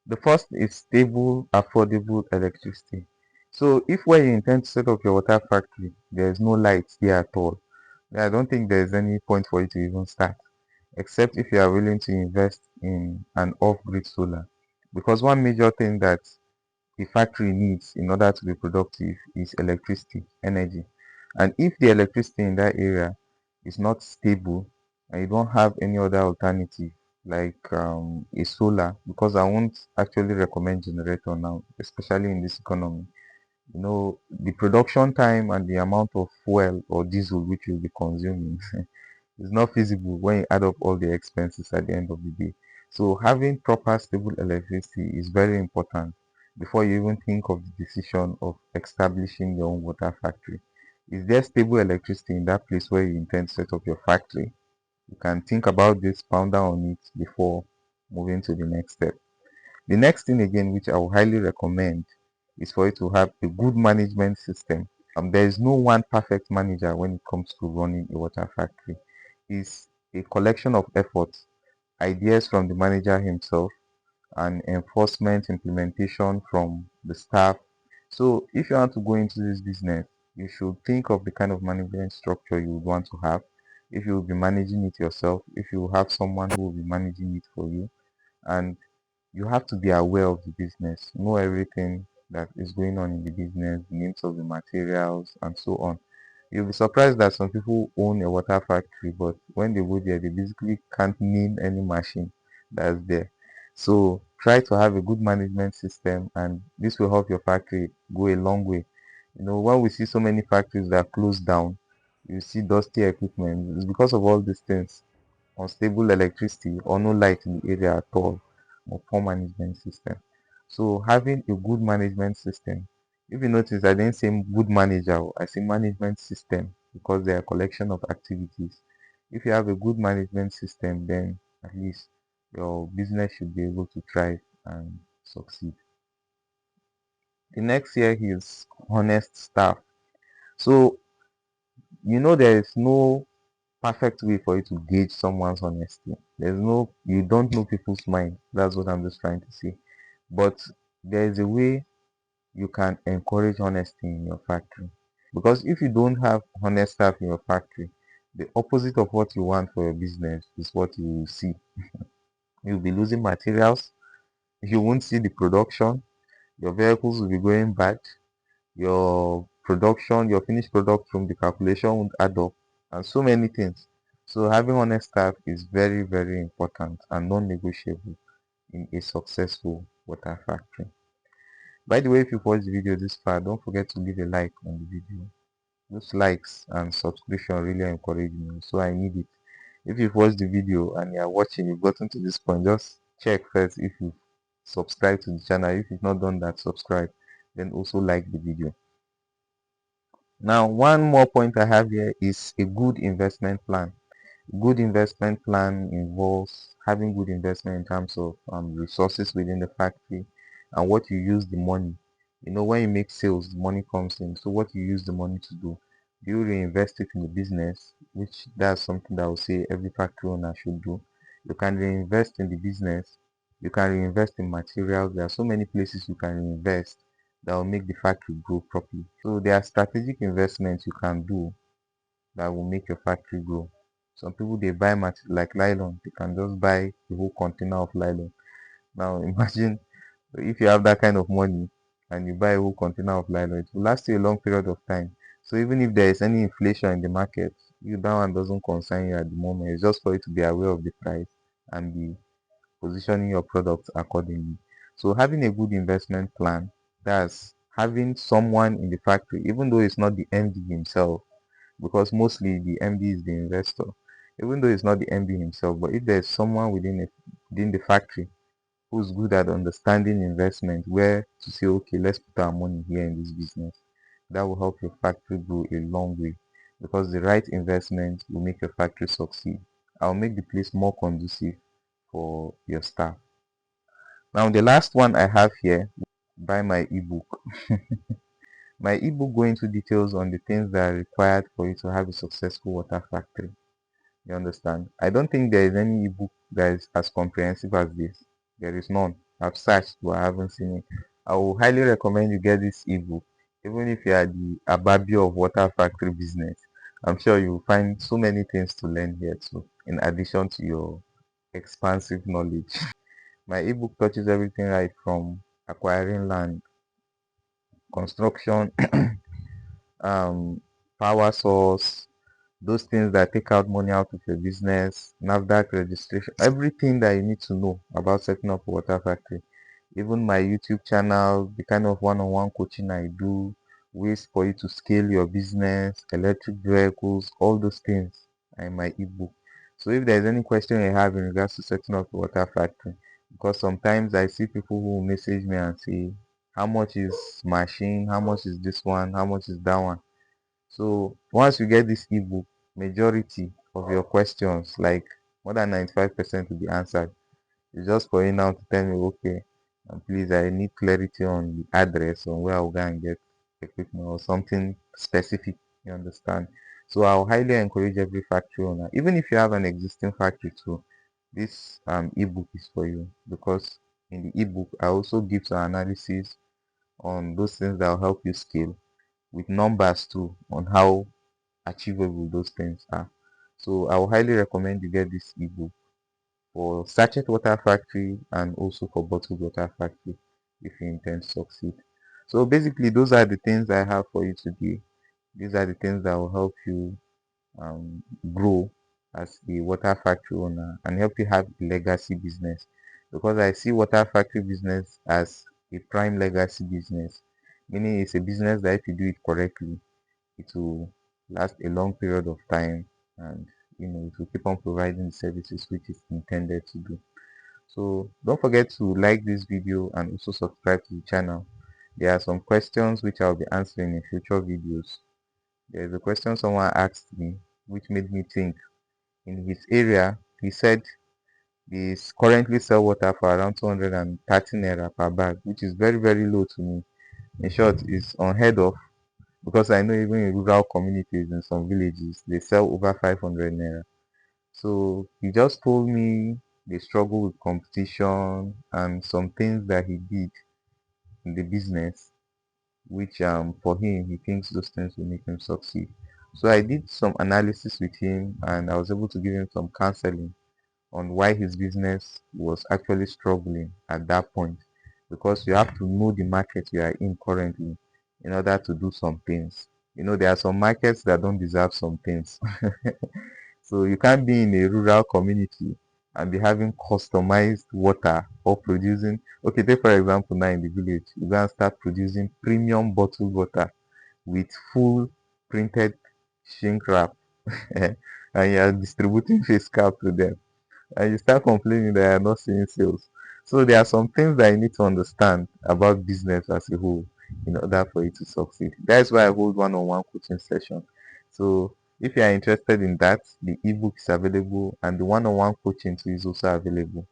The first is stable, affordable electricity. So if where you intend to set up your water factory, there is no light there at all, then I don't think there is any point for you to even start, except if you are willing to invest in an off-grid solar. Because one major thing that the factory needs in order to be productive is electricity, energy. And if the electricity in that area is not stable and you don't have any other alternative like a solar, because I won't actually recommend generator now, especially in this economy. The production time and the amount of fuel or diesel which you'll be consuming is not feasible when you add up all the expenses at the end of the day. So having proper stable electricity is very important before you even think of the decision of establishing your own water factory. Is there stable electricity in that place where you intend to set up your factory? You can think about this, ponder on it before moving to the next step. The next thing again, which I would highly recommend, is for you to have a good management system. There is no one perfect manager when it comes to running a water factory. It's a collection of efforts, ideas from the manager himself, and enforcement implementation from the staff. So if you want to go into this business, you should think of the kind of management structure you would want to have. If you will be managing it yourself, if you have someone who will be managing it for you, and you have to be aware of the business, know everything that is going on in the business, the names of the materials, and so on. You'll be surprised that some people own a water factory, but when they go there, they basically can't name any machine that's there. So try to have a good management system, and this will help your factory go a long way. When we see so many factories that close down, you see dusty equipment, it's because of all these things: unstable electricity or no light in the area at all, or poor management system. So having a good management system, if you notice, I didn't say good manager, I say management system because they are a collection of activities. If you have a good management system, then at least your business should be able to thrive and succeed. The next here is honest staff. So there is no perfect way for you to gauge someone's honesty. You don't know people's mind. That's what I'm just trying to say. But there is a way you can encourage honesty in your factory. Because if you don't have honest staff in your factory, the opposite of what you want for your business is what you will see. You'll be losing materials, you won't see the production, your vehicles will be going bad, your finished product from the calculation won't add up, and so many things. So having honest staff is very, very important and non-negotiable in a successful water factory. By the way, if you've watched the video this far, don't forget to leave a like on the video. Those likes and subscription really encourage me, so I need it. If you've watched the video and you're watching, you've gotten to this point, just check first if you've subscribed to the channel. If you've not done that, subscribe, then also like the video. Now, one more point I have here is a good investment plan. Good investment plan involves having good investment in terms of resources within the factory and what you use the money. When you make sales, the money comes in. So what you use the money to do? Do you reinvest it in the business? Which that's something that I would say every factory owner should do. You can reinvest in the business. You can reinvest in materials. There are so many places you can reinvest that will make the factory grow properly. So there are strategic investments you can do that will make your factory grow. Some people they buy like nylon, they can just buy the whole container of nylon. Now imagine if you have that kind of money and you buy a whole container of nylon, it will last you a long period of time. So even if there is any inflation in the market, that one doesn't concern you at the moment. It's just for you to be aware of the price and be positioning your products accordingly. So having a good investment plan, that's having someone in the factory, even though it's not the MD himself, because mostly the MD is the investor. Even though it's not the MD himself, but if there's someone within the factory who's good at understanding investment, where to say, okay, let's put our money here in this business, that will help your factory grow a long way. Because the right investment will make your factory succeed. I'll make the place more conducive for your staff. Now, the last one I have here, buy my ebook. My ebook go into details on the things that are required for you to have a successful water factory. You understand? I don't think there is any ebook that is as comprehensive as this. There is none I've searched, but I haven't seen it. I will highly recommend you get this ebook, even if you are the Ababi of water factory business. I'm sure you will find so many things to learn here too, in addition to your expansive knowledge. My ebook touches everything right from acquiring land, construction, um, power source, those things that take out money out of your business, NAFDAC registration, everything that you need to know about setting up a water factory. Even my YouTube channel, the kind of one-on-one coaching I do, ways for you to scale your business, electric vehicles, all those things are in my ebook. So if there's any question you have in regards to setting up a water factory, because sometimes I see people who message me and say, how much is machine? How much is this one? How much is that one? So once you get this ebook, majority of your questions, like more than 95% will be answered. It's just for you now to tell me, okay, please, I need clarity on the address on where I'll go and get equipment or something specific. You understand? So I'll highly encourage every factory owner, even if you have an existing factory too, this ebook is for you, because in the ebook I also give some analysis on those things that will help you scale with numbers too on how achievable those things are. So I will highly recommend you get this ebook for sachet water factory and also for bottled water factory if you intend to succeed. So basically those are the things I have for you today. These are the things that will help you grow as a water factory owner and help you have a legacy business, because I see water factory business as a prime legacy business, meaning it's a business that if you do it correctly, it will last a long period of time, and it will keep on providing the services which is intended to do. So don't forget to like this video and also subscribe to the channel. There are some questions which I'll be answering in future videos. There is a question someone asked me which made me think. In his area, he said they currently sell water for around 230 naira per bag, which is very, very low to me. In short, it's unheard of, because I know even in rural communities in some villages, they sell over 500 naira. So he just told me they struggle with competition and some things that he did in the business, which for him he thinks those things will make him succeed. So I did some analysis with him and I was able to give him some counseling on why his business was actually struggling at that point. Because you have to know the market you are in currently in order to do some things. There are some markets that don't deserve some things. So you can't be in a rural community and be having customized water or producing. Okay, take for example now in the village, you go and start producing premium bottled water with full printed shrink wrap, and you are distributing face cap to them, and you start complaining that you're not seeing sales. So there are some things that you need to understand about business as a whole in order for you to succeed. That's why I hold one-on-one coaching session. So if you are interested in that, the ebook is available and the one-on-one coaching too is also available.